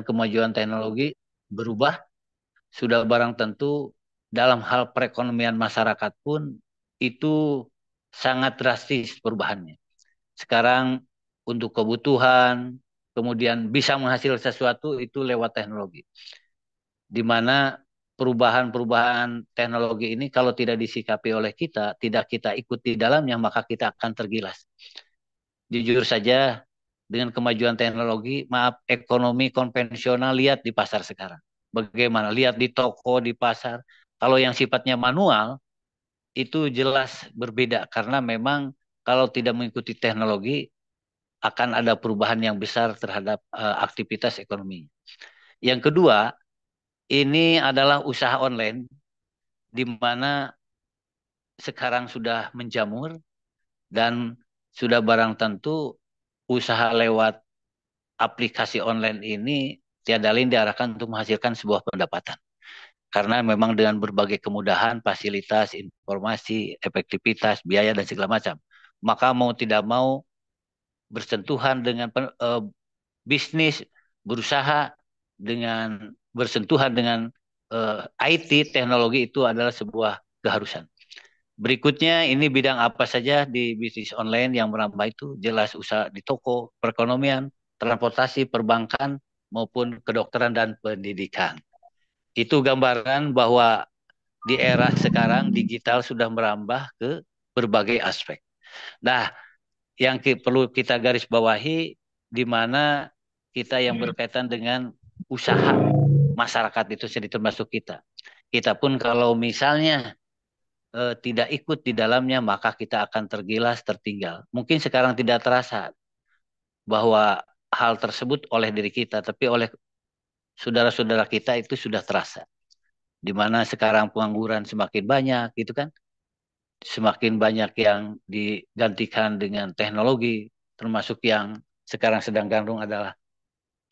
kemajuan teknologi berubah, sudah barang tentu dalam hal perekonomian masyarakat pun itu sangat drastis perubahannya. Sekarang untuk kebutuhan, kemudian bisa menghasilkan sesuatu itu lewat teknologi. Di mana perubahan-perubahan teknologi ini kalau tidak disikapi oleh kita, tidak kita ikut di dalamnya, maka kita akan tergilas. Jujur saja, dengan kemajuan teknologi, maaf, ekonomi konvensional lihat di pasar sekarang. Bagaimana? Lihat di toko, di pasar. Kalau yang sifatnya manual, itu jelas berbeda. Karena memang kalau tidak mengikuti teknologi, akan ada perubahan yang besar terhadap aktivitas ekonomi. Yang kedua, ini adalah usaha online, di mana sekarang sudah menjamur, dan sudah barang tentu usaha lewat aplikasi online ini tiada lain diarahkan untuk menghasilkan sebuah pendapatan. Karena memang dengan berbagai kemudahan, fasilitas, informasi, efektivitas, biaya, dan segala macam. Maka mau tidak mau bersentuhan dengan bisnis, berusaha dengan bersentuhan dengan IT, teknologi itu adalah sebuah keharusan. Berikutnya ini bidang apa saja di bisnis online yang menambah itu jelas usaha di toko, perekonomian, transportasi, perbankan, maupun kedokteran dan pendidikan. Itu gambaran bahwa di era sekarang digital sudah merambah ke berbagai aspek. Nah, yang perlu kita garis bawahi di mana kita yang berkaitan dengan usaha masyarakat itu sendiri termasuk kita. Kita pun kalau misalnya tidak ikut di dalamnya maka kita akan tergilas, tertinggal. Mungkin sekarang tidak terasa bahwa hal tersebut oleh diri kita, tapi oleh saudara-saudara kita itu sudah terasa. Di mana sekarang pengangguran semakin banyak, gitu kan? Semakin banyak yang digantikan dengan teknologi, termasuk yang sekarang sedang gandrung adalah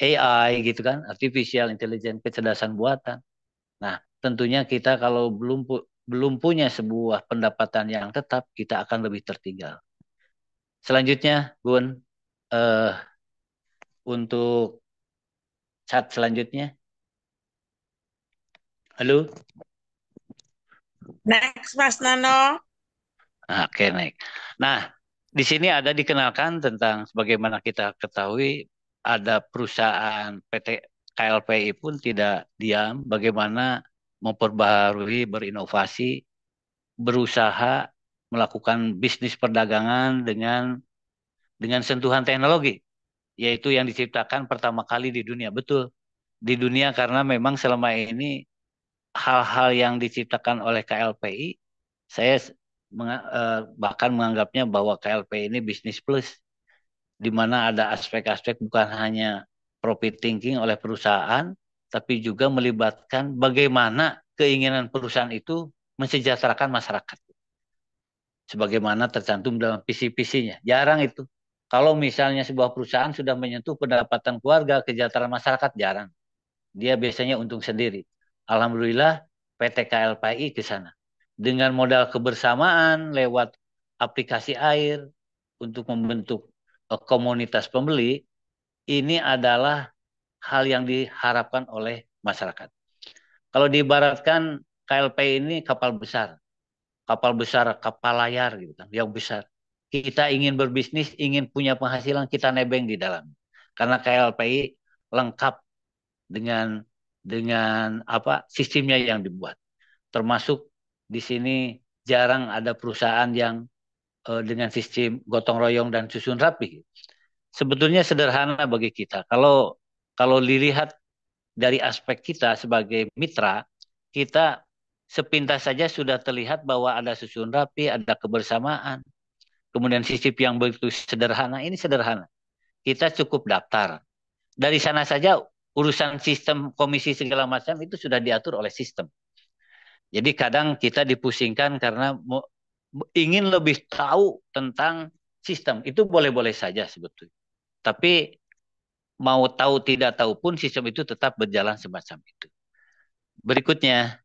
AI, gitu kan? Artificial Intelligence, kecerdasan buatan. Nah, tentunya kita kalau belum punya sebuah pendapatan yang tetap, kita akan lebih tertinggal. Selanjutnya, Bun, eh, untuk chat selanjutnya. Halo? Next, Mas Nano. Nah, oke, naik. Nah, di sini ada dikenalkan tentang sebagaimana kita ketahui ada perusahaan PT KLPI pun tidak diam bagaimana memperbaharui, berinovasi, berusaha melakukan bisnis perdagangan dengan sentuhan teknologi, yaitu yang diciptakan pertama kali di dunia. Betul, di dunia karena memang selama ini hal-hal yang diciptakan oleh KLPI, saya bahkan menganggapnya bahwa KLPI ini bisnis plus, di mana ada aspek-aspek bukan hanya profit thinking oleh perusahaan, tapi juga melibatkan bagaimana keinginan perusahaan itu mensejahterakan masyarakat. Sebagaimana tercantum dalam visi-visinya. Jarang itu. Kalau misalnya sebuah perusahaan sudah menyentuh pendapatan keluarga, kesejahteraan masyarakat, jarang. Dia biasanya untung sendiri. Alhamdulillah PT KLPI ke sana. Dengan modal kebersamaan lewat aplikasi air untuk membentuk komunitas pembeli, ini adalah hal yang diharapkan oleh masyarakat. Kalau diibaratkan KLPI ini kapal besar, kapal layar gitu kan, yang besar. Kita ingin berbisnis, ingin punya penghasilan, kita nebeng di dalam. Karena KLPI lengkap dengan apa sistemnya yang dibuat. Termasuk di sini jarang ada perusahaan yang dengan sistem gotong royong dan susun rapi. Sebetulnya sederhana bagi kita. Kalau dilihat dari aspek kita sebagai mitra, kita sepintas saja sudah terlihat bahwa ada susun rapi, ada kebersamaan. Kemudian sistem yang begitu sederhana, ini sederhana. Kita cukup daftar. Dari sana saja urusan sistem komisi segala macam itu sudah diatur oleh sistem. Jadi kadang kita dipusingkan karena ingin lebih tahu tentang sistem. Itu boleh-boleh saja sebetulnya. Tapi mau tahu tidak tahu pun sistem itu tetap berjalan semacam itu. Berikutnya,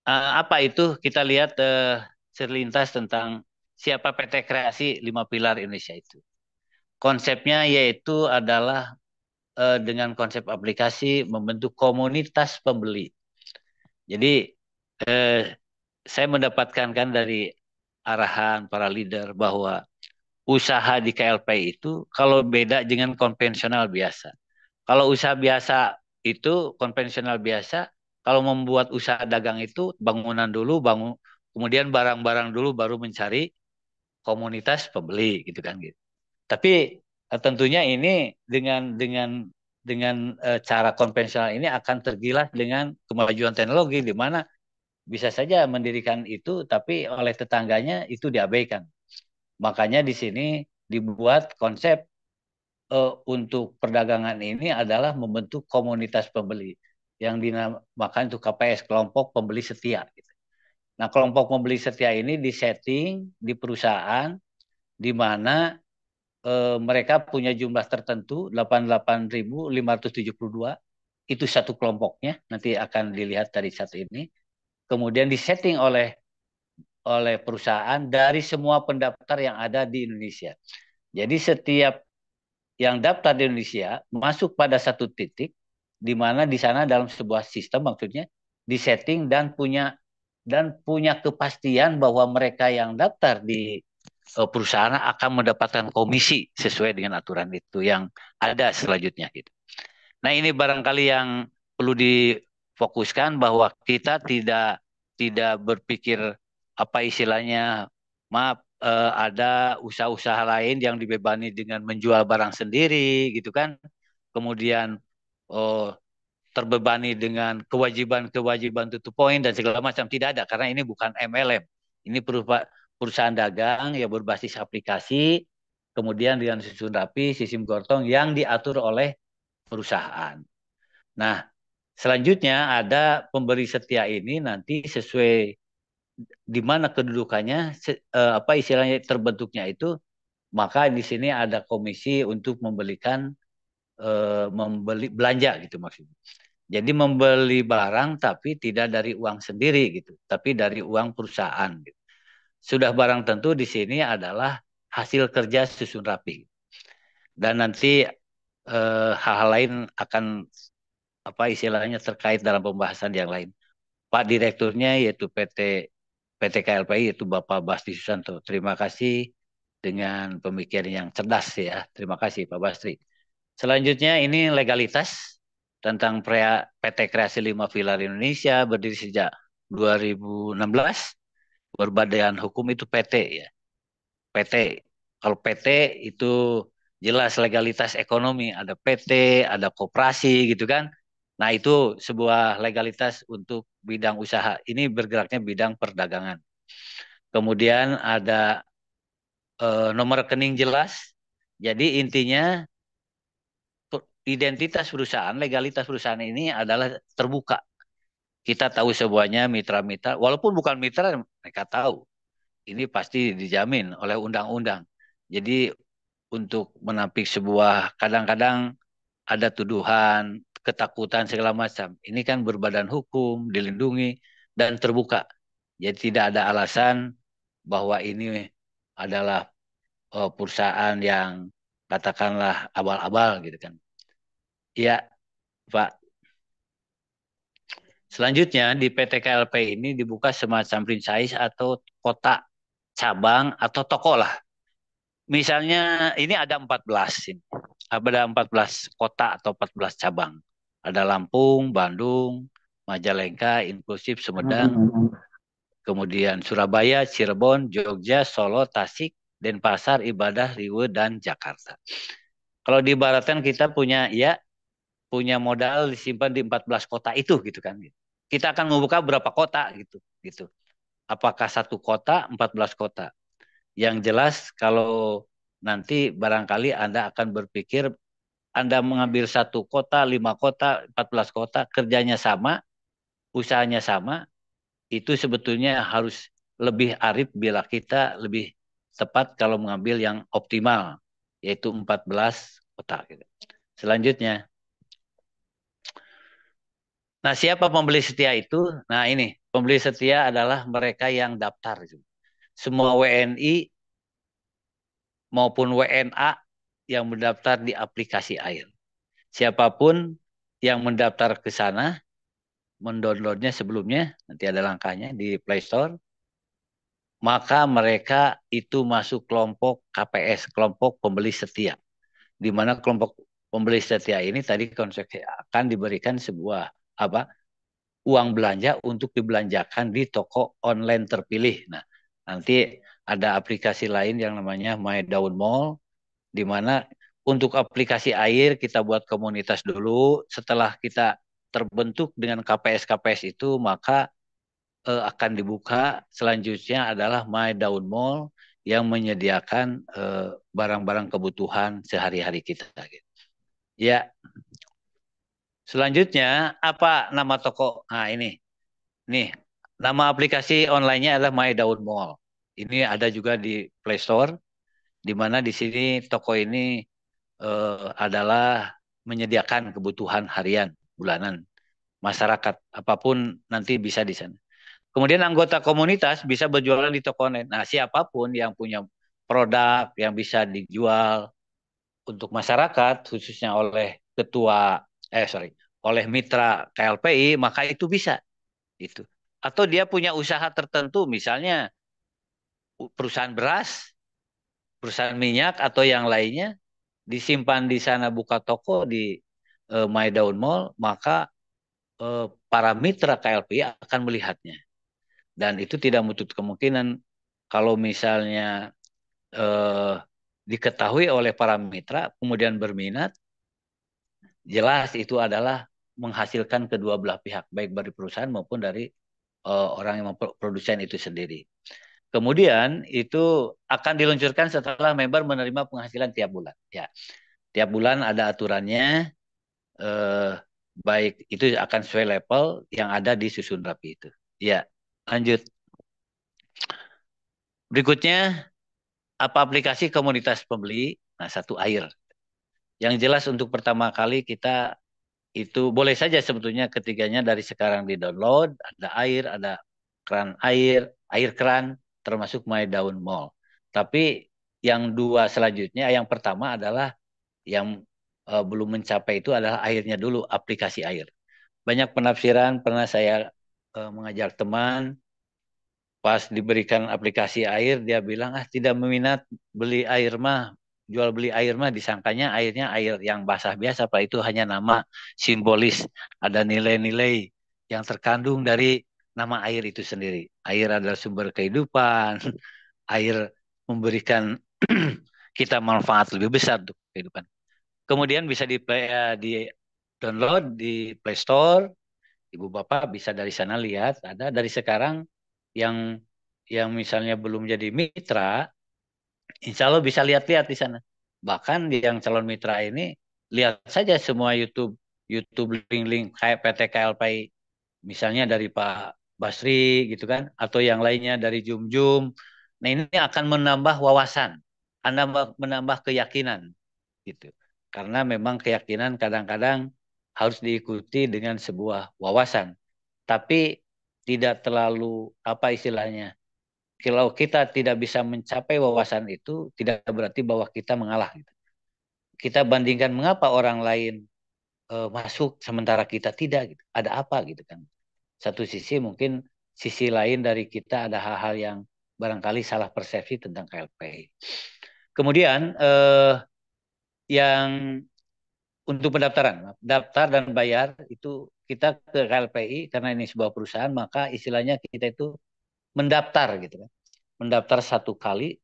apa itu? Kita lihat selintas tentang siapa PT Kreasi 5 Pilar Indonesia itu. Konsepnya yaitu adalah dengan konsep aplikasi membentuk komunitas pembeli. Jadi eh, saya mendapatkan kan dari arahan para leader bahwa usaha di KLP itu kalau beda dengan konvensional biasa. Kalau usaha biasa itu konvensional biasa, kalau membuat usaha dagang itu bangunan dulu, kemudian barang-barang dulu baru mencari komunitas pembeli gitu kan gitu. Tapi tentunya ini dengan cara konvensional ini akan tergilas dengan kemajuan teknologi di mana bisa saja mendirikan itu tapi oleh tetangganya itu diabaikan. Makanya di sini dibuat konsep untuk perdagangan ini adalah membentuk komunitas pembeli yang dinamakan itu KPS, kelompok pembeli setia gitu. Nah, kelompok pembeli setia ini disetting di perusahaan di mana mereka punya jumlah tertentu 88.572 itu satu kelompoknya nanti akan dilihat dari satu ini kemudian disetting oleh perusahaan dari semua pendaftar yang ada di Indonesia. Jadi setiap yang daftar di Indonesia masuk pada satu titik di mana di sana dalam sebuah sistem maksudnya disetting dan punya kepastian bahwa mereka yang daftar di perusahaan akan mendapatkan komisi sesuai dengan aturan itu yang ada selanjutnya gitu. Nah, ini barangkali yang perlu difokuskan bahwa kita tidak tidak berpikir apa istilahnya, maaf, ada usaha-usaha lain yang dibebani dengan menjual barang sendiri gitu kan. Kemudian oh, terbebani dengan kewajiban-kewajiban tutup poin dan segala macam tidak ada karena ini bukan MLM. Ini perusahaan dagang yang berbasis aplikasi kemudian dengan susun rapi, sistem gotong yang diatur oleh perusahaan. Nah, selanjutnya ada pemberi setia ini nanti sesuai di mana kedudukannya, apa istilahnya terbentuknya itu, maka di sini ada komisi untuk membeli belanja gitu maksudnya. Jadi membeli barang tapi tidak dari uang sendiri gitu, tapi dari uang perusahaan gitu. Sudah barang tentu di sini adalah hasil kerja susun rapi. Dan nanti hal-hal lain akan apa istilahnya terkait dalam pembahasan yang lain. Pak Direkturnya yaitu PT KLPI yaitu Bapak Basti Susanto. Terima kasih dengan pemikiran yang cerdas ya. Terima kasih Pak Basti. Selanjutnya ini legalitas tentang PT Kreasi 5 Pilar Indonesia berdiri sejak 2016. Berbadan hukum itu PT ya. PT. Kalau PT itu jelas legalitas ekonomi, ada PT, ada koperasi gitu kan. Nah, itu sebuah legalitas untuk bidang usaha. Ini bergeraknya bidang perdagangan. Kemudian ada nomor rekening jelas. Jadi intinya identitas perusahaan, legalitas perusahaan ini adalah terbuka. Kita tahu semuanya mitra-mitra, walaupun bukan mitra, mereka tahu. Ini pasti dijamin oleh undang-undang. Jadi untuk menampik sebuah kadang-kadang ada tuduhan, ketakutan segala macam. Ini kan berbadan hukum, dilindungi dan terbuka. Jadi tidak ada alasan bahwa ini adalah perusahaan yang katakanlah abal-abal gitu kan. Iya, Pak. Selanjutnya di PT KLP ini dibuka semacam franchise atau kota cabang atau toko lah. Misalnya ini ada 14 ini. Ada 14 kota atau 14 cabang. Ada Lampung, Bandung, Majalengka, inklusif Sumedang, kemudian Surabaya, Cirebon, Jogja, Solo, Tasik, Denpasar, Ibadah, Riau, dan Jakarta. Kalau diibaratkan kita punya modal disimpan di 14 kota itu gitu kan. Kita akan membuka berapa kota gitu. Apakah satu kota, 14 kota. Yang jelas kalau nanti barangkali Anda akan berpikir Anda mengambil satu kota, 5 kota, 14 kota, kerjanya sama, usahanya sama, itu sebetulnya harus lebih arif bila kita lebih tepat kalau mengambil yang optimal, yaitu 14 kota. Gitu. Selanjutnya, nah siapa pembeli setia itu? Nah ini, pembeli setia adalah mereka yang daftar. Semua WNI maupun WNA yang mendaftar di aplikasi AIR. Siapapun yang mendaftar ke sana, mendownloadnya sebelumnya, nanti ada langkahnya di Play Store, maka mereka itu masuk kelompok KPS, kelompok pembeli setia. Di mana kelompok pembeli setia ini tadi konsepnya akan diberikan sebuah apa uang belanja untuk dibelanjakan di toko online terpilih. Nah, nanti ada aplikasi lain yang namanya My Daun Mall, di mana untuk aplikasi air kita buat komunitas dulu. Setelah kita terbentuk dengan KPS-KPS itu, maka akan dibuka selanjutnya adalah My Daun Mall yang menyediakan barang-barang kebutuhan sehari-hari kita. Ya, selanjutnya apa nama toko? Nah ini, nih nama aplikasi online-nya adalah My Daun Mall. Ini ada juga di Play Store, di mana di sini toko ini adalah menyediakan kebutuhan harian, bulanan, masyarakat apapun nanti bisa di sana. Kemudian anggota komunitas bisa berjualan di toko online. Nah, siapapun yang punya produk yang bisa dijual untuk masyarakat, khususnya oleh oleh mitra KLPI, maka itu bisa itu. Atau dia punya usaha tertentu, misalnya perusahaan beras, perusahaan minyak atau yang lainnya, disimpan di sana buka toko di My Daun Mall, maka para mitra KLPI akan melihatnya. Dan itu tidak menutup kemungkinan kalau misalnya eh, diketahui oleh para mitra, kemudian berminat, jelas itu adalah menghasilkan kedua belah pihak, baik dari perusahaan maupun dari orang yang memproduksi itu sendiri. Kemudian itu akan diluncurkan setelah member menerima penghasilan tiap bulan. Ya, tiap bulan ada aturannya, eh, baik itu akan sesuai level yang ada di susun rapi itu. Ya, lanjut. Berikutnya, apa aplikasi komunitas pembeli? Nah, satu air. Yang jelas untuk pertama kali kita itu boleh saja sebetulnya ketiganya dari sekarang di download. Ada air, ada keran air, air keran, termasuk My Daun Mall. Tapi yang dua selanjutnya, yang pertama adalah yang belum mencapai itu adalah airnya dulu, aplikasi air. Banyak penafsiran, pernah saya mengajak teman, pas diberikan aplikasi air, dia bilang, ah tidak meminat beli air mah, jual beli air mah disangkanya airnya air yang basah biasa, Pak. Itu hanya nama simbolis, ada nilai-nilai yang terkandung dari nama air itu sendiri. Air adalah sumber kehidupan, air memberikan kita manfaat lebih besar untuk kehidupan. Kemudian bisa di download di Play Store. Ibu Bapak bisa dari sana lihat, ada dari sekarang yang misalnya belum jadi mitra, insya Allah bisa lihat-lihat di sana. Bahkan yang calon mitra ini lihat saja semua YouTube YouTube link-link kayak PT KLPI, misalnya dari Pak Basri gitu kan, atau yang lainnya dari Jum Jum. Nah ini akan menambah wawasan, menambah keyakinan gitu. Karena memang keyakinan kadang-kadang harus diikuti dengan sebuah wawasan. Tapi tidak terlalu apa istilahnya. Kalau kita tidak bisa mencapai wawasan itu, tidak berarti bahwa kita mengalah. Gitu. Kita bandingkan mengapa orang lain masuk sementara kita tidak. Gitu. Ada apa gitu kan? Satu sisi mungkin sisi lain dari kita ada hal-hal yang barangkali salah persepsi tentang KLPI. Kemudian yang untuk pendaftaran, daftar dan bayar itu kita ke KLPI karena ini sebuah perusahaan, maka istilahnya kita itu mendaftar gitu kan. Mendaftar satu kali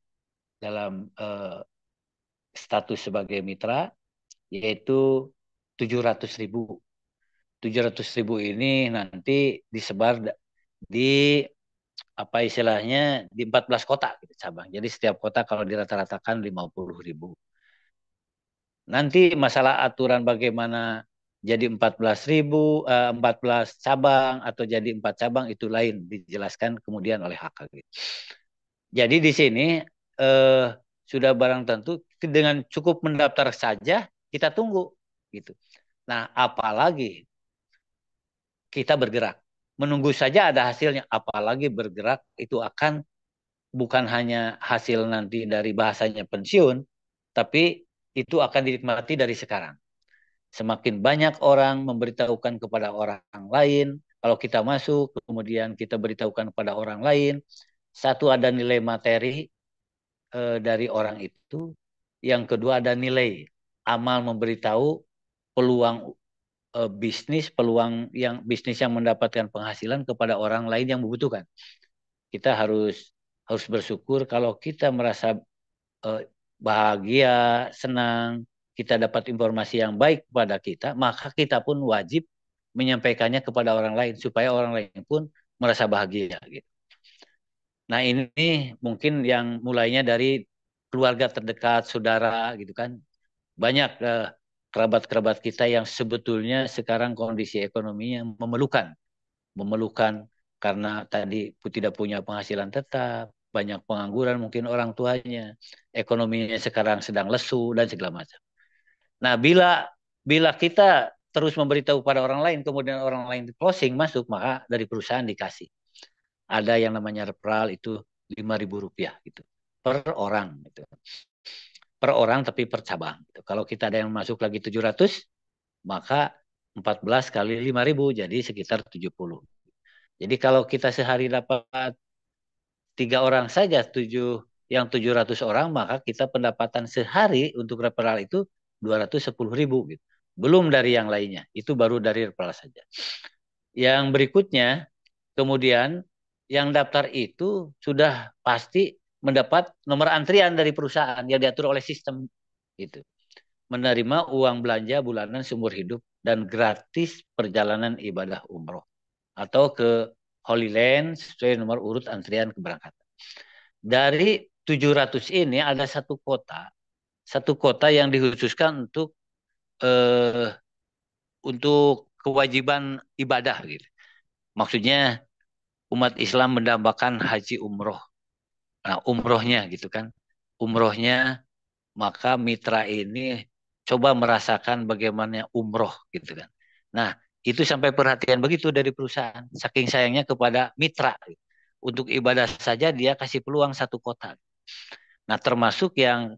dalam status sebagai mitra, yaitu 700.000. 700.000 ini nanti disebar di apa istilahnya di 14 kota gitu, cabang. Jadi setiap kota kalau dirata-ratakan 50.000. Nanti masalah aturan bagaimana jadi 14.000, 14 cabang atau jadi 4 cabang itu lain dijelaskan kemudian oleh HKG. Jadi di sini eh, sudah barang tentu dengan cukup mendaftar saja kita tunggu gitu. Nah, apalagi kita bergerak. Menunggu saja ada hasilnya, apalagi bergerak itu akan bukan hanya hasil nanti dari bahasanya pensiun, tapi itu akan dinikmati dari sekarang. Semakin banyak orang memberitahukan kepada orang lain, kalau kita masuk, kemudian kita beritahukan kepada orang lain, satu ada nilai materi dari orang itu, yang kedua ada nilai amal memberitahu peluang bisnis yang mendapatkan penghasilan kepada orang lain yang membutuhkan. Kita harus bersyukur kalau kita merasa bahagia, senang, kita dapat informasi yang baik kepada kita, maka kita pun wajib menyampaikannya kepada orang lain supaya orang lain pun merasa bahagia gitu. Nah, ini mungkin yang mulainya dari keluarga terdekat, saudara gitu kan. Banyak kerabat-kerabat kita yang sebetulnya sekarang kondisi ekonominya memerlukan karena tadi tidak punya penghasilan tetap, banyak pengangguran mungkin orang tuanya, ekonominya sekarang sedang lesu dan segala macam. Nah, bila bila kita terus memberitahu pada orang lain, kemudian orang lain closing masuk, maka dari perusahaan dikasih. Ada yang namanya referral itu Rp5.000 gitu per orang gitu. Per orang tapi per cabang. Gitu. Kalau kita ada yang masuk lagi 700, maka 14 kali 5.000 jadi sekitar 70. Jadi kalau kita sehari dapat 3 orang saja, yang 700 orang, maka kita pendapatan sehari untuk referral itu 210.000 gitu. Belum dari yang lainnya, itu baru dari referral saja. Yang berikutnya, kemudian yang daftar itu sudah pasti mendapat nomor antrian dari perusahaan yang diatur oleh sistem gitu. Menerima uang belanja bulanan seumur hidup dan gratis perjalanan ibadah umroh atau ke Holy Land sesuai nomor urut antrian keberangkatan. Dari 700 ini ada satu kota yang dikhususkan eh, untuk kewajiban ibadah gitu. Maksudnya umat Islam mendambakan haji umroh. Nah, umrohnya gitu kan. Umrohnya maka mitra ini coba merasakan bagaimana umroh gitu kan. Nah, itu sampai perhatian begitu dari perusahaan. Saking sayangnya kepada mitra. Untuk ibadah saja dia kasih peluang satu kota. Nah, termasuk yang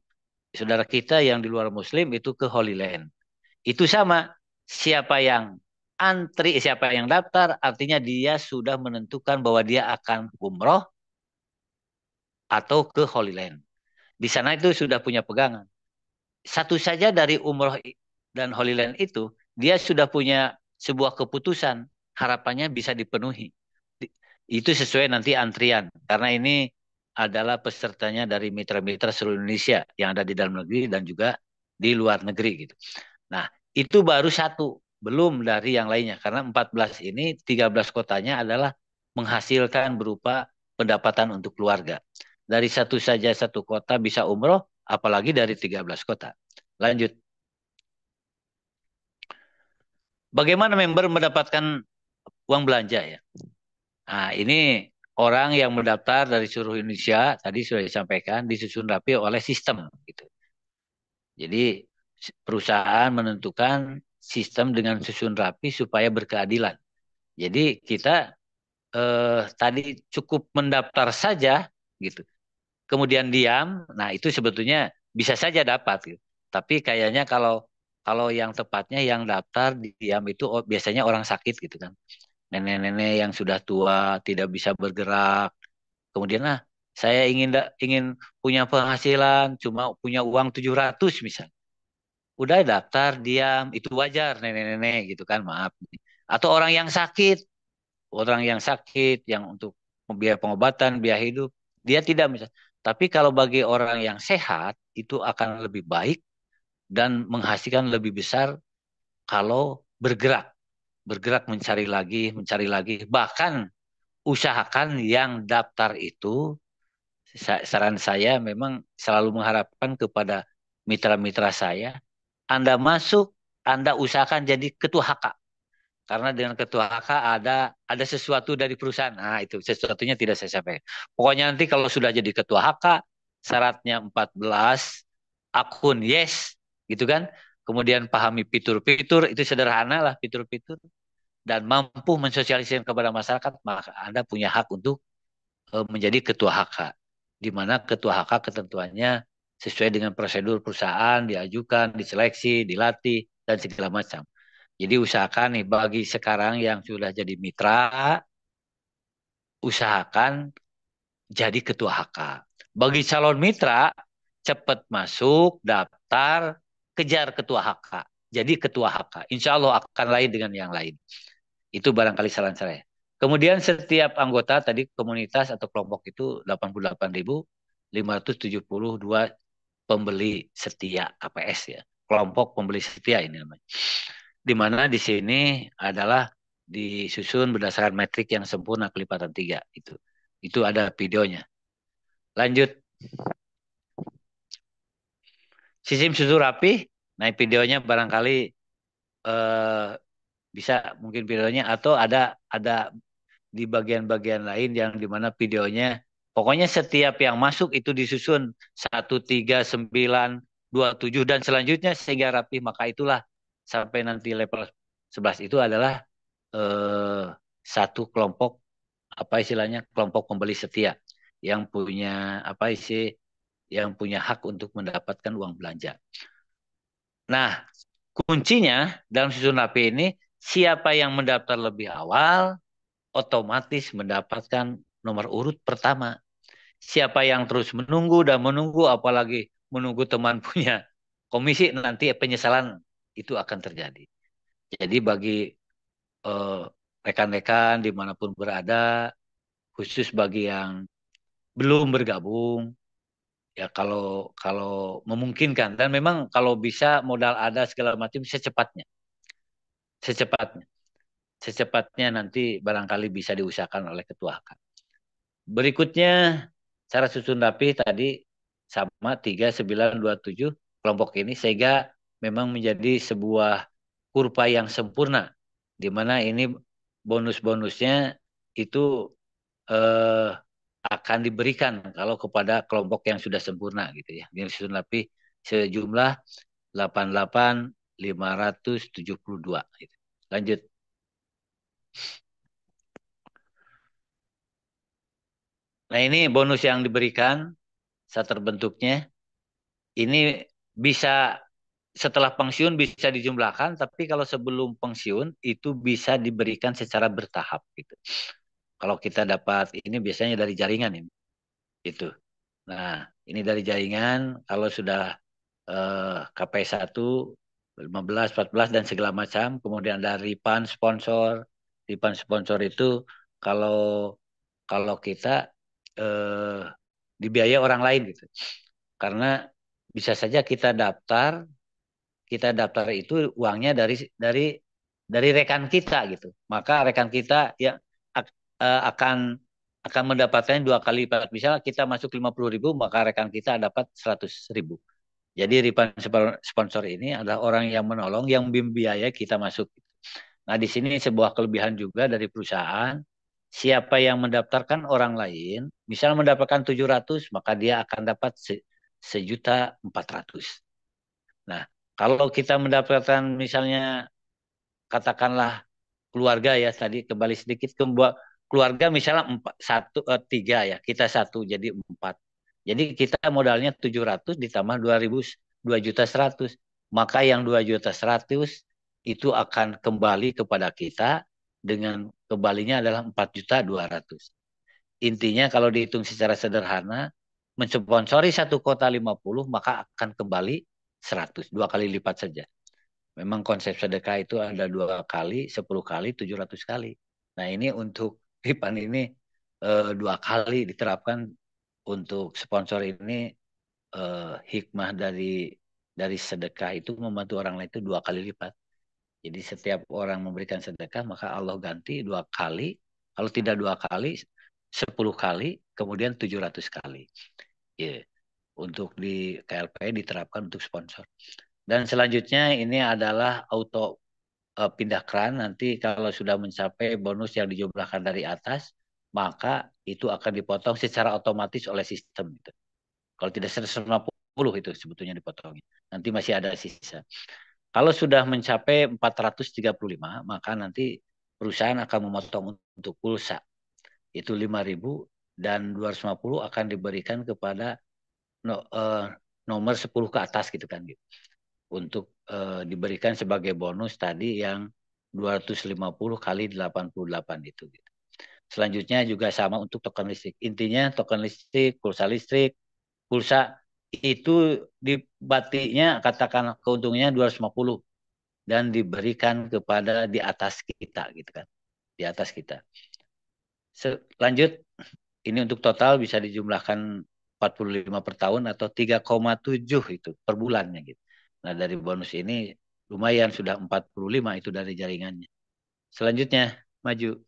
saudara kita yang di luar Muslim itu ke Holy Land. Itu sama. Siapa yang daftar, artinya dia sudah menentukan bahwa dia akan umroh atau ke Holy Land. Di sana itu sudah punya pegangan. Satu saja dari umroh dan Holy Land itu, dia sudah punya sebuah keputusan, harapannya bisa dipenuhi. Itu sesuai nanti antrian, karena ini adalah pesertanya dari mitra-mitra seluruh Indonesia yang ada di dalam negeri dan juga di luar negeri gitu. Nah, itu baru satu, belum dari yang lainnya. Karena 14 ini, 13 kotanya adalah menghasilkan berupa pendapatan untuk keluarga. Dari satu saja satu kota bisa umroh, apalagi dari 13 kota. Lanjut. Bagaimana member mendapatkan uang belanja ya? Nah, ini orang yang mendaftar dari seluruh Indonesia, tadi sudah disampaikan, disusun rapi oleh sistem. Gitu. Jadi perusahaan menentukan sistem dengan susun rapi supaya berkeadilan. Jadi kita tadi cukup mendaftar saja gitu. Kemudian diam, nah itu sebetulnya bisa saja dapat gitu. Tapi kayaknya kalau kalau yang tepatnya yang daftar diam itu biasanya orang sakit gitu kan. Nenek-nenek yang sudah tua tidak bisa bergerak. Kemudian saya ingin punya penghasilan cuma punya uang 700 misalnya. Udah daftar diam itu wajar nenek-nenek gitu kan maaf. Atau orang yang sakit yang untuk biaya pengobatan, biaya hidup dia tidak bisa. Tapi kalau bagi orang yang sehat itu akan lebih baik dan menghasilkan lebih besar kalau bergerak mencari lagi. Bahkan usahakan yang daftar itu saran saya memang selalu mengharapkan kepada mitra-mitra saya, Anda masuk, Anda usahakan jadi ketua HK. Karena dengan ketua HK ada sesuatu dari perusahaan. Nah, itu sesuatunya tidak saya sampaikan. Pokoknya nanti kalau sudah jadi ketua HK, syaratnya 14 akun yes, gitu kan. Kemudian pahami fitur-fitur, itu sederhana lah fitur-fitur. Dan mampu mensosialisasikan kepada masyarakat, maka Anda punya hak untuk menjadi ketua HK. Di mana ketua HK ketentuannya sesuai dengan prosedur perusahaan, diajukan, diseleksi, dilatih, dan segala macam. Jadi usahakan nih bagi sekarang yang sudah jadi mitra, usahakan jadi ketua HK. Bagi calon mitra, cepat masuk, daftar, kejar ketua HK. Jadi ketua HK. Insya Allah akan lain dengan yang lain. Itu barangkali saran saya. Kemudian setiap anggota tadi komunitas atau kelompok itu 88.572 pembeli setia KPS ya. Kelompok pembeli setia ini namanya. Di mana di sini adalah disusun berdasarkan metrik yang sempurna kelipatan 3 itu. Itu ada videonya. Lanjut. Sistem susun rapi. Nah, videonya barangkali eh, bisa mungkin videonya atau ada di bagian-bagian lain yang dimana videonya pokoknya setiap yang masuk itu disusun 1, 3, 9, 2, 7 dan selanjutnya sehingga rapi maka itulah sampai nanti level 11 itu adalah eh, satu kelompok apa istilahnya kelompok pembeli setia yang punya apa sih yang punya hak untuk mendapatkan uang belanja. Nah, kuncinya dalam susun rapi ini siapa yang mendaftar lebih awal otomatis mendapatkan nomor urut pertama. Siapa yang terus menunggu dan menunggu, apalagi menunggu teman punya komisi, nanti penyesalan itu akan terjadi. Jadi bagi eh, rekan-rekan dimanapun berada, khusus bagi yang belum bergabung, ya kalau kalau memungkinkan dan memang kalau bisa modal ada segala macam secepatnya, secepatnya, secepatnya nanti barangkali bisa diusahakan oleh ketua HK. Berikutnya, cara susun rapi tadi sama 3, 9, 2, 7 kelompok ini sehingga memang menjadi sebuah kurva yang sempurna. Di mana ini bonus-bonusnya itu eh, akan diberikan kalau kepada kelompok yang sudah sempurna gitu ya. Yang susun rapi sejumlah 88.572 gitu. Lanjut. Nah, ini bonus yang diberikan saat terbentuknya ini bisa setelah pensiun bisa dijumlahkan, tapi kalau sebelum pensiun itu bisa diberikan secara bertahap gitu. Kalau kita dapat ini biasanya dari jaringan ini, itu. Nah, ini dari jaringan kalau sudah KPI 1, 15, 14 dan segala macam, kemudian dari PAN sponsor, di PAN sponsor itu kalau kalau kita eh, dibiayai orang lain gitu. Karena bisa saja kita daftar itu uangnya dari rekan kita gitu. Maka rekan kita ya akan mendapatkan 2 kali lipat. Misalnya kita masuk 50.000, maka rekan kita dapat 100.000. Jadi repan sponsor ini adalah orang yang menolong, yang membiayai kita masuk. Nah, di sini sebuah kelebihan juga dari perusahaan. Siapa yang mendaftarkan orang lain, misal mendapatkan 700, maka dia akan dapat 1.400.000. Nah, kalau kita mendapatkan misalnya katakanlah keluarga ya tadi kembali sedikit ke keluarga misalnya tiga ya kita satu jadi 4. Jadi kita modalnya 700 ditambah 2.100.000 maka yang 2.100.000 itu akan kembali kepada kita dengan kembalinya adalah 4.200.000. Intinya kalau dihitung secara sederhana mensponsori satu kota 50 maka akan kembali 100 2 kali lipat saja. Memang konsep sedekah itu ada 2 kali, 10 kali, 700 kali. Nah ini untuk Ipan ini 2 kali diterapkan untuk sponsor ini hikmah dari sedekah itu membantu orang lain itu 2 kali lipat. Jadi setiap orang memberikan sedekah maka Allah ganti 2 kali. Kalau tidak 2 kali, 10 kali, kemudian 700 kali. Ya, untuk di KLP diterapkan untuk sponsor. Dan selanjutnya ini adalah auto pindah keran nanti kalau sudah mencapai bonus yang dijumlahkan dari atas, maka itu akan dipotong secara otomatis oleh sistem. Gitu. Kalau tidak 150 itu sebetulnya dipotongnya. Nanti masih ada sisa. Kalau sudah mencapai 435, maka nanti perusahaan akan memotong untuk pulsa. Itu 5.000 dan 250 akan diberikan kepada nomor 10 ke atas gitu kan gitu. Untuk diberikan sebagai bonus tadi yang 250 kali 88 itu gitu. Selanjutnya juga sama untuk token listrik. Intinya token listrik, pulsa itu di batiknya katakan keuntungannya 250 dan diberikan kepada di atas kita gitu kan. Di atas kita. Lanjut, ini untuk total bisa dijumlahkan 45 per tahun atau 3,7 itu per bulannya gitu. Nah, dari bonus ini lumayan sudah 45 itu dari jaringannya. Selanjutnya, maju.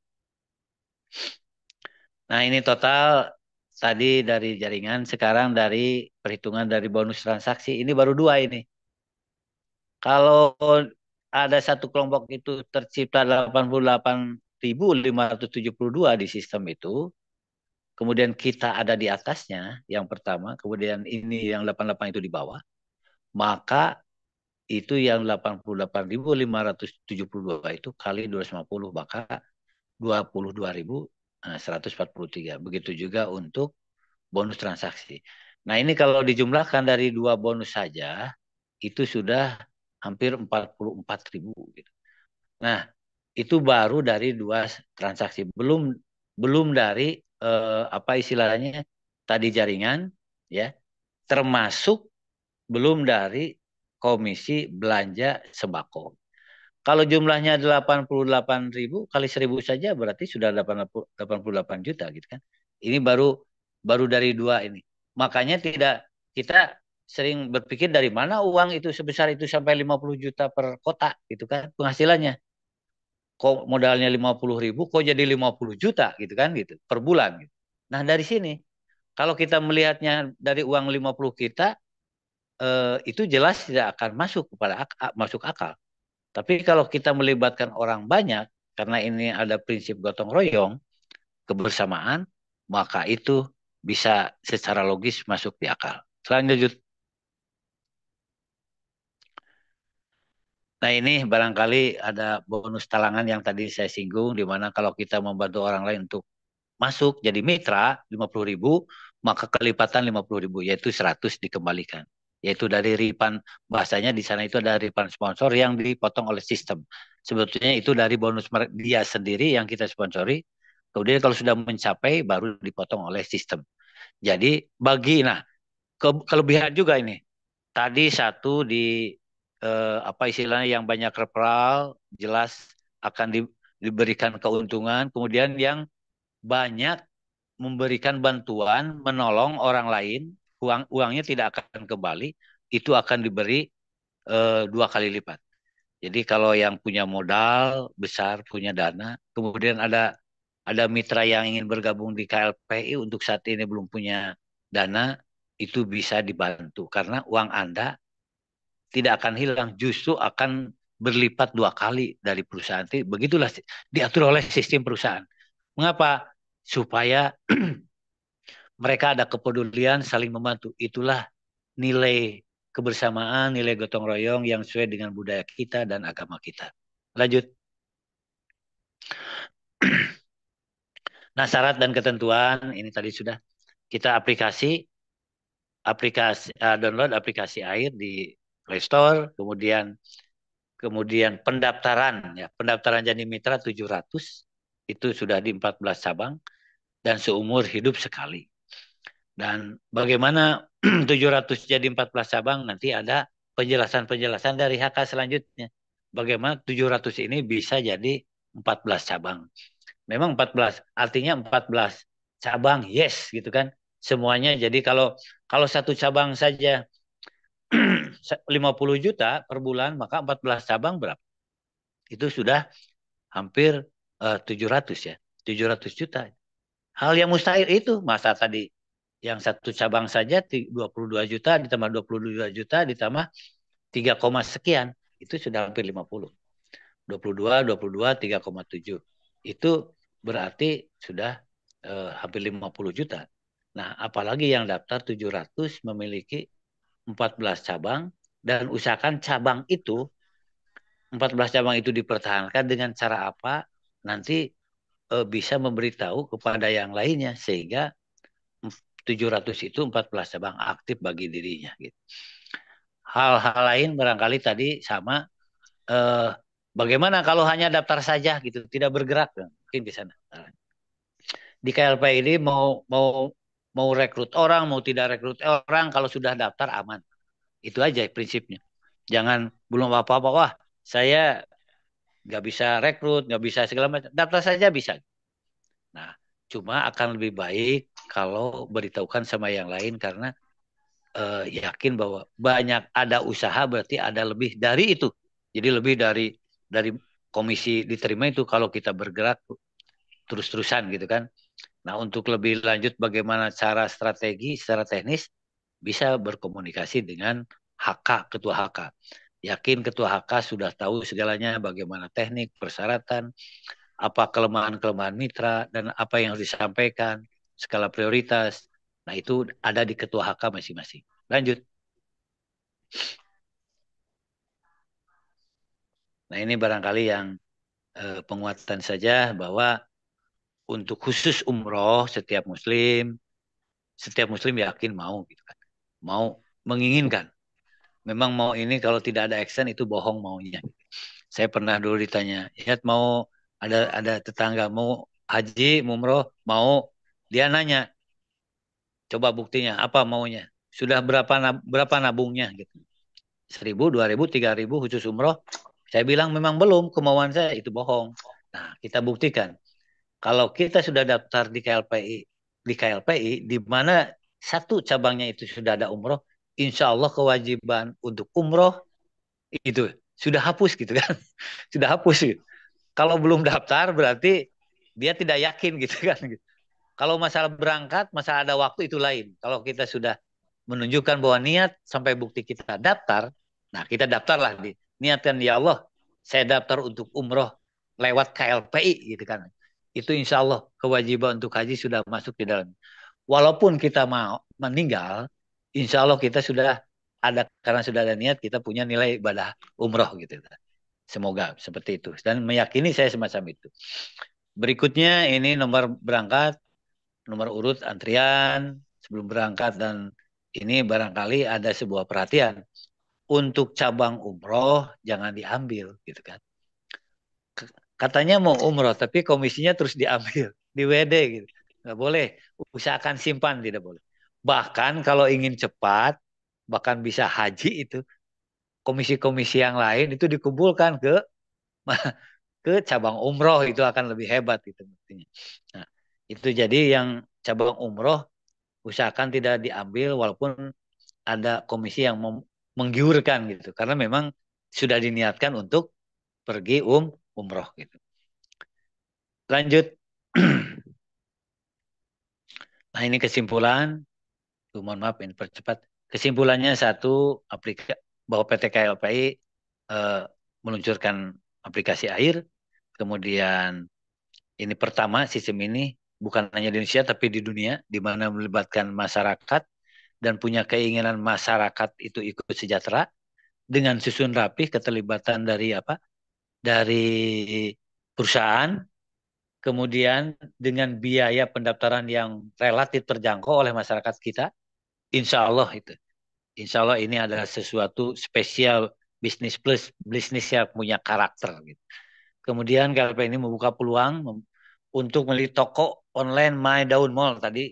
Nah, ini total tadi dari jaringan, sekarang dari perhitungan dari bonus transaksi. Ini baru dua ini. Kalau ada satu kelompok itu tercipta 88.572 di sistem itu, kemudian kita ada di atasnya, yang pertama, kemudian ini yang 88 itu di bawah, maka itu yang 88.572 itu kali 250, maka 22.143. Begitu juga untuk bonus transaksi. Nah, ini kalau dijumlahkan dari dua bonus saja, itu sudah hampir 44.000 gitu. Nah, itu baru dari dua transaksi. Belum belum dari apa istilahnya tadi jaringan ya, termasuk belum dari komisi belanja sembako. Kalau jumlahnya 88.000 kali 1.000 saja berarti sudah 88 juta gitu kan. Ini baru baru dari dua ini. Makanya tidak kita sering berpikir dari mana uang itu sebesar itu sampai 50 juta per kota gitu kan penghasilannya. Kok modalnya 50.000 kok jadi 50 juta gitu kan gitu per bulan gitu. Nah, dari sini kalau kita melihatnya dari uang 50 kita itu jelas tidak akan masuk kepada masuk akal. Tapi kalau kita melibatkan orang banyak, karena ini ada prinsip gotong royong, kebersamaan, maka itu bisa secara logis masuk di akal. Selanjutnya, nah ini barangkali ada bonus talangan yang tadi saya singgung, di mana kalau kita membantu orang lain untuk masuk jadi mitra 50.000, maka kelipatan 50.000, yaitu 100 dikembalikan. Yaitu dari ripan, bahasanya di sana itu ada ripan sponsor yang dipotong oleh sistem. Sebetulnya itu dari bonus dia sendiri yang kita sponsori, kemudian kalau sudah mencapai baru dipotong oleh sistem. Jadi nah kelebihan juga ini. Tadi satu di apa istilahnya yang banyak referral, jelas akan diberikan keuntungan, kemudian yang banyak memberikan bantuan, menolong orang lain, uangnya tidak akan kembali, itu akan diberi dua kali lipat. Jadi kalau yang punya modal besar, punya dana, kemudian ada mitra yang ingin bergabung di KLPI untuk saat ini belum punya dana, itu bisa dibantu karena uang Anda tidak akan hilang, justru akan berlipat dua kali dari perusahaan. Begitulah diatur oleh sistem perusahaan. Mengapa? Supaya mereka ada kepedulian, saling membantu. Itulah nilai kebersamaan, nilai gotong royong yang sesuai dengan budaya kita dan agama kita. Lanjut. Nah, syarat dan ketentuan ini tadi sudah kita download aplikasi AIR di Play Store, kemudian pendaftaran ya, pendaftaran jadi mitra 700 itu sudah di 14 cabang dan seumur hidup sekali. Dan bagaimana 700 jadi 14 cabang nanti ada penjelasan-penjelasan dari HK selanjutnya. Bagaimana 700 ini bisa jadi 14 cabang. Memang 14, artinya 14 cabang, yes gitu kan. Semuanya jadi kalau kalau satu cabang saja 50 juta per bulan, maka 14 cabang berapa? Itu sudah hampir 700 ya. 700 juta. Hal yang mustahil itu masa tadi yang satu cabang saja 22 juta ditambah 22 juta ditambah 3, sekian itu sudah hampir 50. 22, 3,7 itu berarti sudah hampir 50 juta. Nah, apalagi yang daftar 700 memiliki 14 cabang dan usahakan 14 cabang itu dipertahankan dengan cara apa? Nanti bisa memberitahu kepada yang lainnya sehingga 700 itu 14 cabang aktif bagi dirinya gitu. Hal-hal lain barangkali tadi sama eh, bagaimana kalau hanya daftar saja gitu, tidak bergerak mungkin di sana. Di KLP ini mau mau rekrut orang, mau tidak rekrut orang, kalau sudah daftar aman. Itu aja prinsipnya. Jangan belum apa-apa, wah saya nggak bisa rekrut, nggak bisa segala macam. Daftar saja bisa. Nah, cuma akan lebih baik kalau beritahukan sama yang lain karena yakin bahwa banyak ada usaha berarti ada lebih dari itu. Jadi lebih dari komisi diterima itu kalau kita bergerak terus-terusan gitu kan. Nah, untuk lebih lanjut bagaimana cara strategi secara teknis bisa berkomunikasi dengan HK, ketua HK. Yakin ketua HK sudah tahu segalanya bagaimana teknik, persyaratan, apa kelemahan-kelemahan mitra dan apa yang harus disampaikan, skala prioritas. Nah, itu ada di ketua HK masing-masing. Lanjut. Nah, ini barangkali yang penguatan saja bahwa untuk khusus umroh setiap muslim yakin mau gitu kan. Mau menginginkan. Memang mau ini kalau tidak ada action itu bohong maunya. Saya pernah dulu ditanya, "Ya mau ada tetangga mau haji, mau umroh, mau." Dia nanya, "Coba buktinya apa maunya? Sudah berapa nabungnya gitu. 1.000, 2.000, 3.000 khusus umroh." Saya bilang memang belum, kemauan saya itu bohong. Nah, kita buktikan. Kalau kita sudah daftar di KLPI, di mana satu cabangnya itu sudah ada umroh, insya Allah kewajiban untuk umroh itu sudah hapus gitu kan. Sudah hapus gitu. Kalau belum daftar berarti dia tidak yakin gitu kan. Kalau masalah berangkat, masalah ada waktu itu lain. Kalau kita sudah menunjukkan bahwa niat sampai bukti kita daftar, nah kita daftarlah di niatkan ya Allah, saya daftar untuk umroh lewat KLPI gitu kan. Itu insya Allah kewajiban untuk haji sudah masuk di dalam. Walaupun kita mau meninggal, insya Allah kita sudah ada karena sudah ada niat kita punya nilai ibadah umroh gitu. Semoga seperti itu dan meyakini saya semacam itu. Berikutnya ini nomor berangkat, nomor urut antrian sebelum berangkat dan ini barangkali ada sebuah perhatian untuk cabang umroh jangan diambil gitu kan. Katanya mau umroh tapi komisinya terus diambil di WD gitu. Nggak boleh. Usahakan simpan tidak boleh. Bahkan kalau ingin cepat bahkan bisa haji itu komisi-komisi yang lain itu dikumpulkan ke cabang umroh itu akan lebih hebat itu buktinya. Nah, itu jadi yang cabang umroh usahakan tidak diambil walaupun ada komisi yang menggiurkan gitu karena memang sudah diniatkan untuk pergi umroh gitu. Lanjut. Nah, ini kesimpulan. Mohon maaf ini percepat. Kesimpulannya satu, bahwa PT KLPI eh, meluncurkan aplikasi air. Kemudian ini pertama sistem ini bukan hanya di Indonesia tapi di dunia di mana melibatkan masyarakat dan punya keinginan masyarakat itu ikut sejahtera dengan susun rapih keterlibatan dari apa? Dari perusahaan, kemudian dengan biaya pendaftaran yang relatif terjangkau oleh masyarakat kita, insya Allah itu. Insya Allah ini adalah sesuatu spesial bisnis plus bisnis yang punya karakter gitu. Kemudian KLP ini membuka peluang untuk membeli toko online My Daun Mall tadi.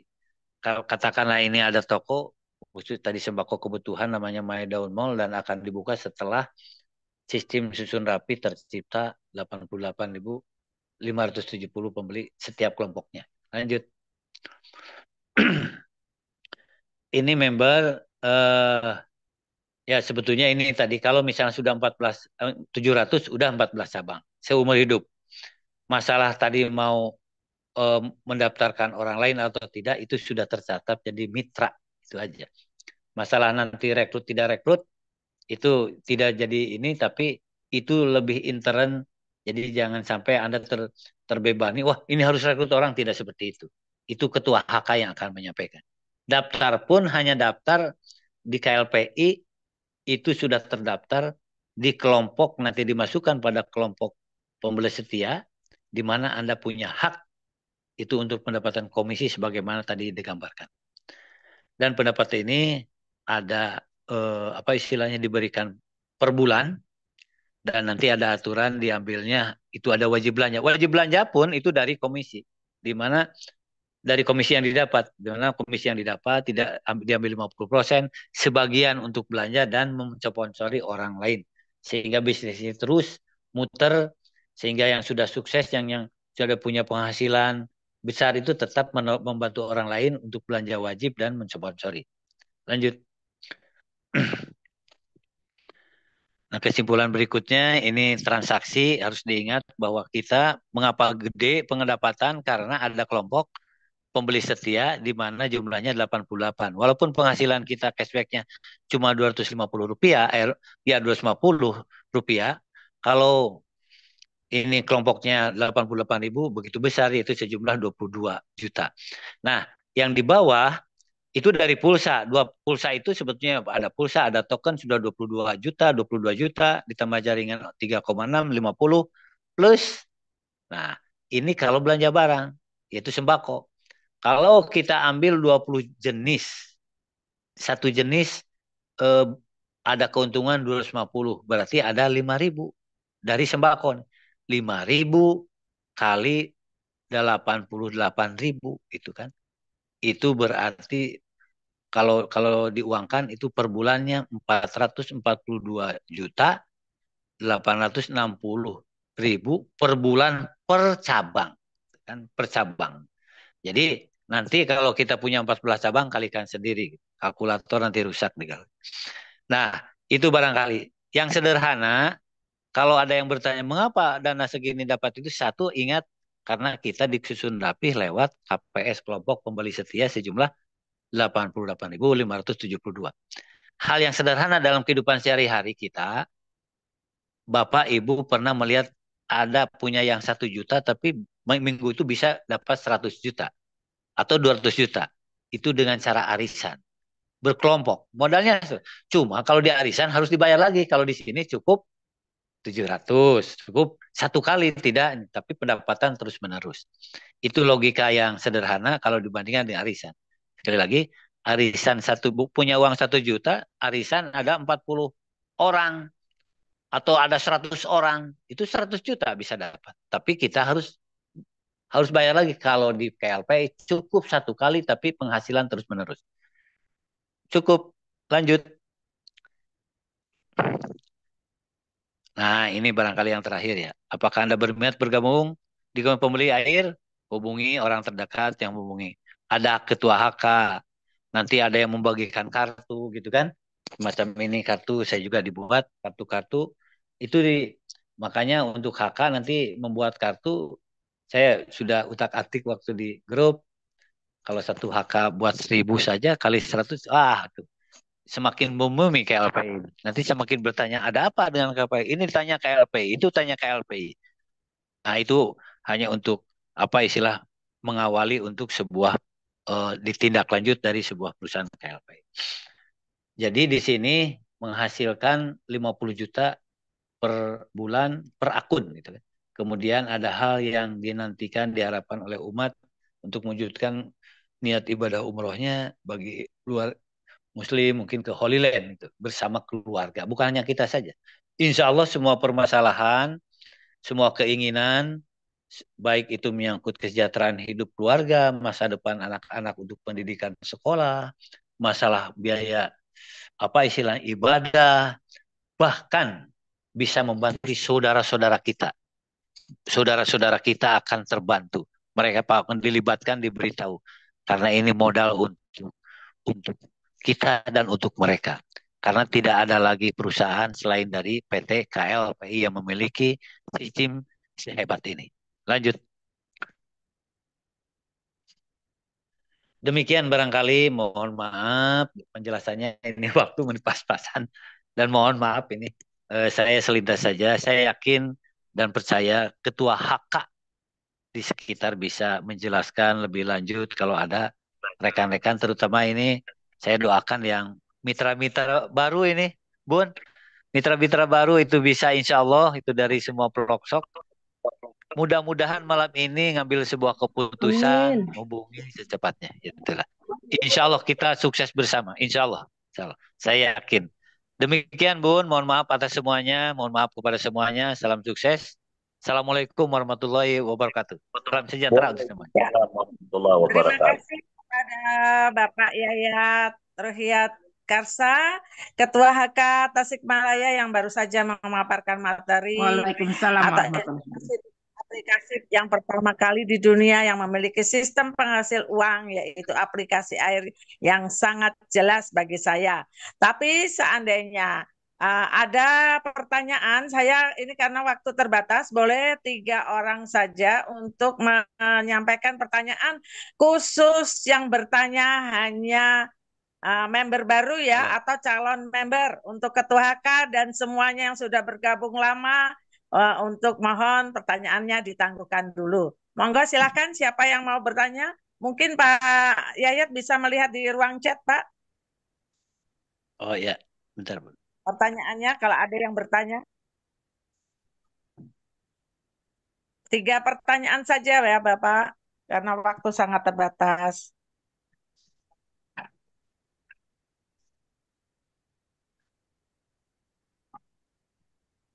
Katakanlah ini ada toko khusus tadi sembako kebutuhan namanya My Daun Mall dan akan dibuka setelah sistem susun rapi tercipta 88.570 pembeli setiap kelompoknya. Lanjut. Ini member ya sebetulnya ini tadi kalau misalnya sudah 700 udah 14 cabang seumur hidup. Masalah tadi mau mendaftarkan orang lain atau tidak itu sudah tercatat jadi mitra itu aja. Masalah nanti rekrut tidak rekrut itu tidak jadi ini tapi itu lebih intern jadi jangan sampai Anda terbebani wah ini harus rekrut orang tidak seperti itu. Itu ketua HK yang akan menyampaikan. Daftar pun hanya daftar di KLPI itu sudah terdaftar di kelompok nanti dimasukkan pada kelompok pembeli setia di mana Anda punya hak itu untuk mendapatkan komisi sebagaimana tadi digambarkan. Dan pendapat ini ada apa istilahnya diberikan per bulan dan nanti ada aturan diambilnya itu ada wajib belanja. Wajib belanja pun itu dari komisi, di mana dari komisi yang didapat, di mana komisi yang didapat tidak diambil 50%, sebagian untuk belanja dan mensponsori orang lain sehingga bisnis ini terus muter sehingga yang sudah sukses yang sudah punya penghasilan besar itu tetap membantu orang lain untuk belanja wajib dan mensponsori. Lanjut. Nah, kesimpulan berikutnya ini transaksi harus diingat bahwa kita mengapa gede pendapatan karena ada kelompok pembeli setia di mana jumlahnya 88. Walaupun penghasilan kita cashbacknya cuma Rp250, ya Rp250, kalau ini kelompoknya 88.000 begitu besar yaitu sejumlah 22 juta. Nah, yang di bawah itu dari pulsa. Dua pulsa itu sebetulnya ada pulsa, ada token sudah 22 juta ditambah jaringan 3,6, 50 plus. Nah, ini kalau belanja barang, yaitu sembako. Kalau kita ambil 20 jenis, satu jenis eh, ada keuntungan 250, berarti ada 5.000 dari sembako. 5.000 kali 88.000 itu kan. Itu berarti kalau kalau diuangkan itu per bulannya 442.860.000 per bulan per cabang kan per cabang. Jadi nanti kalau kita punya 14 cabang kalikan sendiri kalkulator nanti rusak nih. Nah, itu barangkali yang sederhana kalau ada yang bertanya mengapa dana segini dapat itu satu ingat karena kita disusun rapih lewat KPS kelompok pembeli setia sejumlah 88.572. Hal yang sederhana dalam kehidupan sehari-hari kita, Bapak Ibu pernah melihat ada punya yang 1 juta, tapi minggu itu bisa dapat 100 juta atau 200 juta. Itu dengan cara arisan. Berkelompok. Modalnya cuma kalau di arisan harus dibayar lagi. Kalau di sini cukup 700. Cukup satu kali tidak, tapi pendapatan terus menerus. Itu logika yang sederhana kalau dibandingkan dengan arisan. Sekali lagi, arisan punya uang 1 juta, arisan ada 40 orang atau ada 100 orang, itu 100 juta bisa dapat. Tapi kita harus harus bayar lagi kalau di KLP cukup satu kali tapi penghasilan terus menerus. Cukup, lanjut. Nah, ini barangkali yang terakhir ya. Apakah Anda berminat bergabung di Kawan Pembeli Air? Hubungi orang terdekat yang hubungi. Ada ketua HK, nanti ada yang membagikan kartu gitu kan. Semacam ini kartu saya juga dibuat kartu-kartu itu makanya untuk HK nanti membuat kartu saya sudah utak-atik waktu di grup. Kalau satu HK buat 1.000 saja kali 100, tuh semakin booming KLPI. Nanti semakin bertanya, ada apa dengan KLPI? Ini tanya KLPI, itu tanya KLPI. Nah, itu hanya untuk apa istilah mengawali untuk sebuah ditindaklanjut dari sebuah perusahaan KLPI. Jadi di sini menghasilkan 50 juta per bulan per akun gitu kan. Kemudian ada hal yang dinantikan diharapkan oleh umat untuk mewujudkan niat ibadah umrohnya bagi luar Muslim mungkin ke Holy Land itu bersama keluarga, bukan hanya kita saja. Insya Allah semua permasalahan, semua keinginan, baik itu menyangkut kesejahteraan hidup keluarga, masa depan anak-anak untuk pendidikan sekolah, masalah biaya apa istilah ibadah, bahkan bisa membantu saudara-saudara kita. Saudara-saudara kita akan terbantu. Mereka akan dilibatkan, diberitahu. Karena ini modal untuk kita dan untuk mereka. Karena tidak ada lagi perusahaan selain dari PT KLPI yang memiliki sistem sehebat ini. Lanjut. Demikian barangkali mohon maaf penjelasannya ini waktu pas-pasan dan mohon maaf ini saya selintas saja. Saya yakin dan percaya Ketua HK di sekitar bisa menjelaskan lebih lanjut kalau ada rekan-rekan terutama ini saya doakan yang mitra-mitra baru ini, Bun. Mitra-mitra baru itu bisa insya Allah itu dari semua pelosok. Mudah-mudahan malam ini ngambil sebuah keputusan Amin. hubungi secepatnya. Itulah. Insya Allah kita sukses bersama. Insya Allah. Insya Allah. Saya yakin. Demikian Bun, mohon maaf atas semuanya, mohon maaf kepada semuanya. Salam sukses. Assalamualaikum warahmatullahi wabarakatuh. Salam sejahtera untuk semuanya. Waalaikumsalam warahmatullahi Terima wabarakatuh. kasih kepada Bapak Yayat Rohiat Karsa, Ketua HK Tasikmalaya yang baru saja memaparkan materi Waalaikumsalam atau warahmatullahi wabarakatuh. aplikasi yang pertama kali di dunia yang memiliki sistem penghasil uang, yaitu aplikasi air yang sangat jelas bagi saya. Tapi seandainya ada pertanyaan, saya ini karena waktu terbatas, boleh 3 orang saja untuk menyampaikan pertanyaan khusus yang bertanya hanya member baru ya atau calon member untuk Ketua HK dan semuanya yang sudah bergabung lama untuk mohon pertanyaannya ditangguhkan dulu. Monggo silakan siapa yang mau bertanya. Mungkin Pak Yayat bisa melihat di ruang chat, Pak. Oh ya, bentar. Pertanyaannya kalau ada yang bertanya. 3 pertanyaan saja ya Bapak, karena waktu sangat terbatas.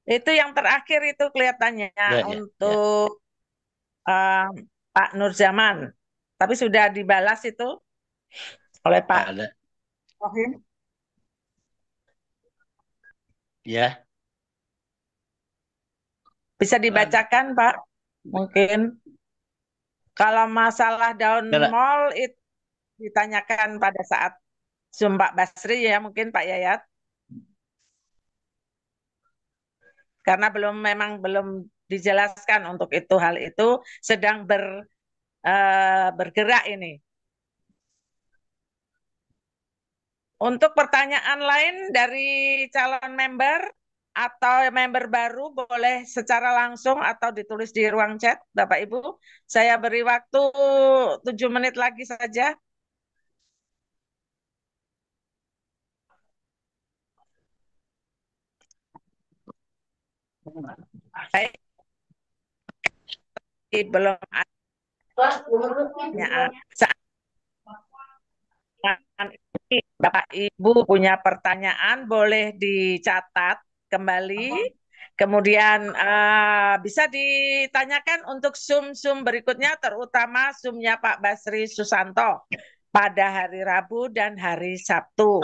Itu yang terakhir itu kelihatannya Ya. untuk Pak Nurzaman. Tapi sudah dibalas itu oleh Pak Rohim. Ya. Bisa dibacakan Pak? Mungkin. Kalau masalah daun mall itu ditanyakan pada saat Zoom Pak Basri ya mungkin Pak Yayat. Karena memang belum dijelaskan untuk itu, hal itu sedang bergerak ini. Untuk pertanyaan lain dari calon member atau member baru boleh secara langsung atau ditulis di ruang chat, Bapak Ibu. Saya beri waktu 7 menit lagi saja. Baik. Belum ada Bapak Ibu punya pertanyaan boleh dicatat kembali. Kemudian bisa ditanyakan untuk Zoom berikutnya, terutama Zoom-nya Pak Basri Susanto pada hari Rabu dan hari Sabtu.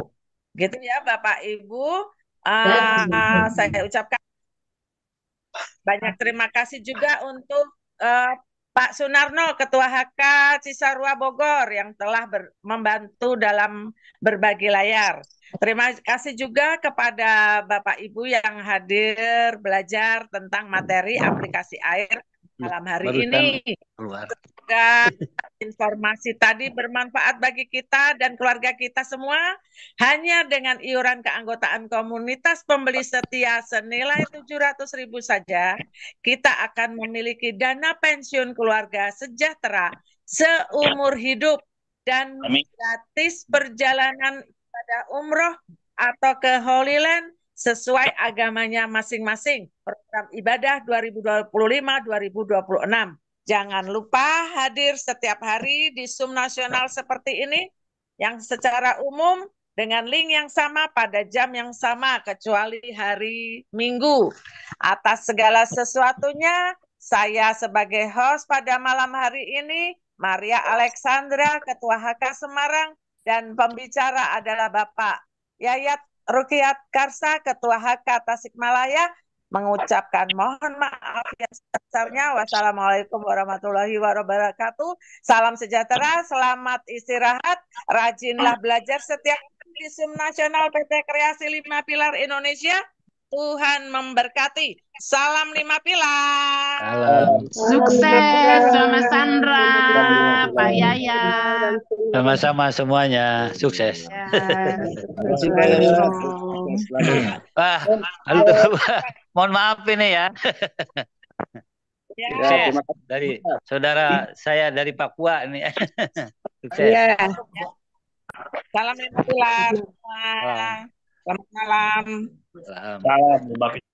Gitu ya Bapak Ibu. Saya ucapkan banyak terima kasih juga untuk Pak Sunarno, Ketua HK Cisarua Bogor yang telah membantu dalam berbagi layar. Terima kasih juga kepada Bapak Ibu yang hadir belajar tentang materi aplikasi air malam hari ini. Semoga informasi tadi bermanfaat bagi kita dan keluarga kita semua. Hanya dengan iuran keanggotaan komunitas pembeli setia senilai 700.000 saja, kita akan memiliki dana pensiun keluarga sejahtera seumur hidup dan gratis perjalanan ibadah umroh atau ke Holy Land sesuai agamanya masing-masing. Program ibadah 2025-2026. Jangan lupa hadir setiap hari di Zoom nasional seperti ini yang secara umum dengan link yang sama pada jam yang sama kecuali hari Minggu. Atas segala sesuatunya, saya sebagai host pada malam hari ini, Maria Alexandra, Ketua HK Semarang, dan pembicara adalah Bapak Yayat Rukiat Karsa, Ketua HK Tasikmalaya, mengucapkan mohon maaf yang sebesarnya. Wassalamualaikum warahmatullahi wabarakatuh. Salam sejahtera, selamat istirahat, rajinlah belajar setiap di Zoom Nasional PT Kreasi 5 Pilar Indonesia. Tuhan memberkati. Salam 5 Pilar. Sukses sama Sandra, Pak Yaya. Sama-sama semuanya, sukses. Wah, mohon maaf ini ya. Sukses dari saudara saya dari Papua ini. Sukses. Ya. Salam 5 Pilar. Selamat malam. Salam.